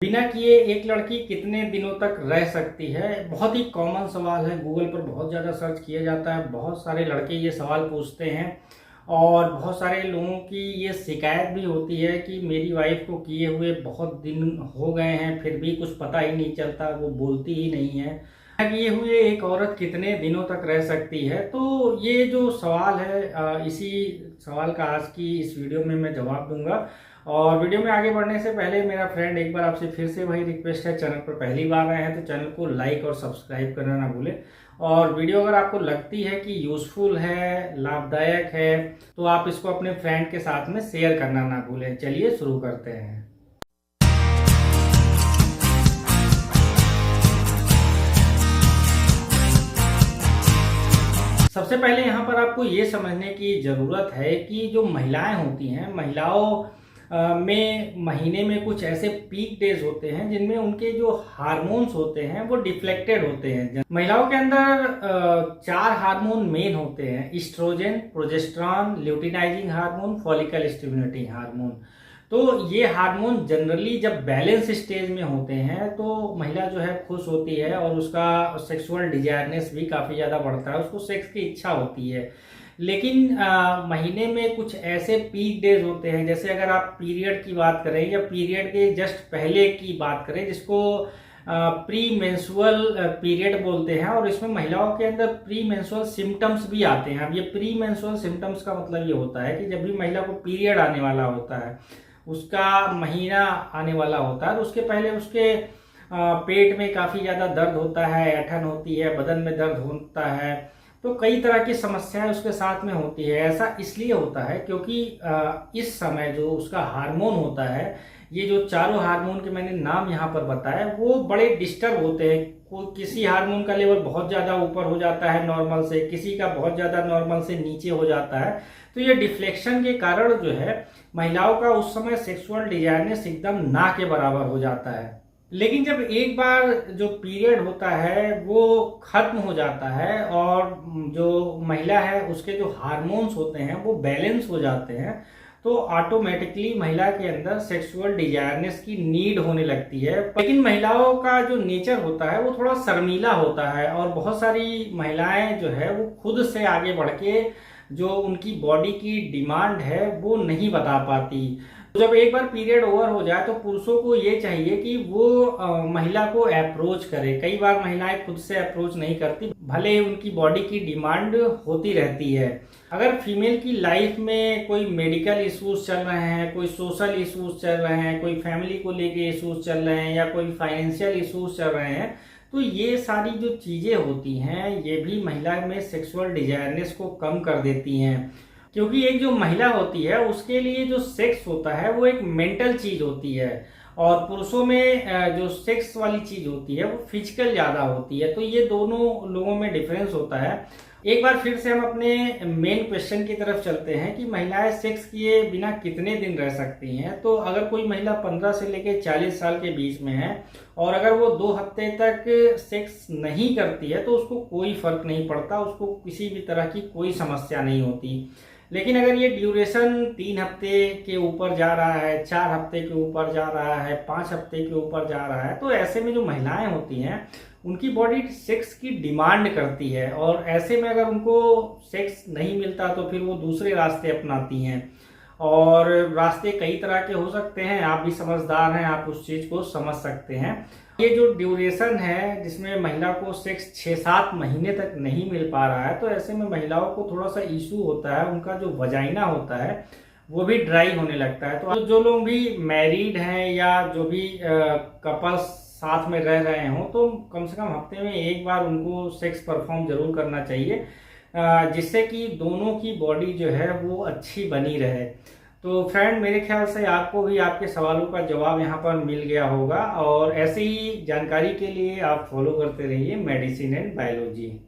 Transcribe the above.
बिना किए एक लड़की कितने दिनों तक रह सकती है? बहुत ही कॉमन सवाल है। गूगल पर बहुत ज़्यादा सर्च किया जाता है। बहुत सारे लड़के ये सवाल पूछते हैं और बहुत सारे लोगों की ये शिकायत भी होती है कि मेरी वाइफ को किए हुए बहुत दिन हो गए हैं, फिर भी कुछ पता ही नहीं चलता, वो बोलती ही नहीं है। किए हुए एक औरत कितने दिनों तक रह सकती है? तो ये जो सवाल है, इसी सवाल का आज की इस वीडियो में मैं जवाब दूंगा। और वीडियो में आगे बढ़ने से पहले मेरा फ्रेंड एक बार आपसे फिर से वही रिक्वेस्ट है, चैनल पर पहली बार आए हैं तो चैनल को लाइक और सब्सक्राइब करना ना भूलें। और वीडियो अगर आपको लगती है कि यूज़फुल है, लाभदायक है, तो आप इसको अपने फ्रेंड के साथ में शेयर करना ना भूलें। चलिए शुरू करते हैं। सबसे पहले यहाँ पर आपको ये समझने की ज़रूरत है कि जो महिलाएं होती हैं, महिलाओं में महीने में कुछ ऐसे पीक डेज होते हैं जिनमें उनके जो हार्मोन्स होते हैं वो डिफ्लेक्टेड होते हैं। महिलाओं के अंदर चार हार्मोन मेन होते हैं: oestrogen, progesterone, luteinizing hormone, follicle stimulating hormone. तो ये हार्मोन जनरली जब बैलेंस स्टेज में होते हैं तो महिला जो है खुश होती है और उसका सेक्सुअल डिजायरनेस भी काफ़ी ज़्यादा बढ़ता है, उसको सेक्स की इच्छा होती है। लेकिन महीने में कुछ ऐसे पीक डेज होते हैं, जैसे अगर आप पीरियड की बात करें या पीरियड के जस्ट पहले की बात करें, जिसको प्री मेंस्ट्रुअल पीरियड बोलते हैं, और इसमें महिलाओं के अंदर प्री मेंस्ट्रुअल सिम्टम्स भी आते हैं। अब ये प्री मेंस्ट्रुअल सिम्टम्स का मतलब ये होता है कि जब भी महिला को पीरियड आने वाला होता है, उसका महीना आने वाला होता है, तो उसके पहले उसके पेट में काफ़ी ज़्यादा दर्द होता है, ऐंठन होती है, बदन में दर्द होता है, तो कई तरह की समस्याएं उसके साथ में होती है। ऐसा इसलिए होता है क्योंकि इस समय जो उसका हार्मोन होता है, ये जो चारों हार्मोन के मैंने नाम यहाँ पर बताए, वो बड़े डिस्टर्ब होते हैं। कोई किसी हार्मोन का लेवल बहुत ज़्यादा ऊपर हो जाता है नॉर्मल से, किसी का बहुत ज़्यादा नॉर्मल से नीचे हो जाता है। तो ये डिफ्लेक्शन के कारण जो है महिलाओं का उस समय सेक्सुअल डिजायरनेस एकदम ना के बराबर हो जाता है। लेकिन जब एक बार जो पीरियड होता है वो खत्म हो जाता है और जो महिला है उसके जो हार्मोन्स होते हैं वो बैलेंस हो जाते हैं, तो ऑटोमेटिकली महिला के अंदर सेक्सुअल डिजायरनेस की नीड होने लगती है। लेकिन महिलाओं का जो नेचर होता है वो थोड़ा शर्मीला होता है और बहुत सारी महिलाएं जो है वो खुद से आगे बढ़ के जो उनकी बॉडी की डिमांड है वो नहीं बता पाती। तो जब एक बार पीरियड ओवर हो जाए तो पुरुषों को ये चाहिए कि वो महिला को अप्रोच करे। कई बार महिलाएं खुद से अप्रोच नहीं करती, भले ही उनकी बॉडी की डिमांड होती रहती है। अगर फीमेल की लाइफ में कोई मेडिकल इश्यूज चल रहे हैं, कोई सोशल इश्यूज चल रहे हैं, कोई फैमिली को लेके इश्यूज चल रहे हैं, या कोई फाइनेंशियल इश्यूज चल रहे हैं, तो ये सारी जो चीज़ें होती हैं ये भी महिला में सेक्सुअल डिजायरनेस को कम कर देती हैं। क्योंकि एक जो महिला होती है उसके लिए जो सेक्स होता है वो एक मेंटल चीज होती है, और पुरुषों में जो सेक्स वाली चीज होती है वो फिजिकल ज्यादा होती है। तो ये दोनों लोगों में डिफरेंस होता है। एक बार फिर से हम अपने मेन क्वेश्चन की तरफ चलते हैं कि महिलाएं सेक्स किए बिना कितने दिन रह सकती हैं। तो अगर कोई महिला 15 से लेकर 40 साल के बीच में है और अगर वो 2 हफ्ते तक सेक्स नहीं करती है तो उसको कोई फर्क नहीं पड़ता, उसको किसी भी तरह की कोई समस्या नहीं होती। लेकिन अगर ये ड्यूरेशन 3 हफ्ते के ऊपर जा रहा है, 4 हफ्ते के ऊपर जा रहा है, 5 हफ्ते के ऊपर जा रहा है, तो ऐसे में जो महिलाएं होती हैं उनकी बॉडी सेक्स की डिमांड करती है, और ऐसे में अगर उनको सेक्स नहीं मिलता तो फिर वो दूसरे रास्ते अपनाती हैं। और रास्ते कई तरह के हो सकते हैं, आप भी समझदार हैं, आप उस चीज़ को समझ सकते हैं। ये जो ड्यूरेशन है जिसमें महिला को सेक्स 6-7 महीने तक नहीं मिल पा रहा है, तो ऐसे में महिलाओं को थोड़ा सा इशू होता है, उनका जो वजाइना होता है वो भी ड्राई होने लगता है। तो जो लोग भी मैरिड हैं या जो भी कपल्स साथ में रह रहे हों, तो कम से कम हफ्ते में एक बार उनको सेक्स परफॉर्म जरूर करना चाहिए, जिससे कि दोनों की बॉडी जो है वो अच्छी बनी रहे। तो फ्रेंड, मेरे ख्याल से आपको भी आपके सवालों का जवाब यहाँ पर मिल गया होगा, और ऐसे ही जानकारी के लिए आप फॉलो करते रहिए मेडिसिन एंड बायोलॉजी।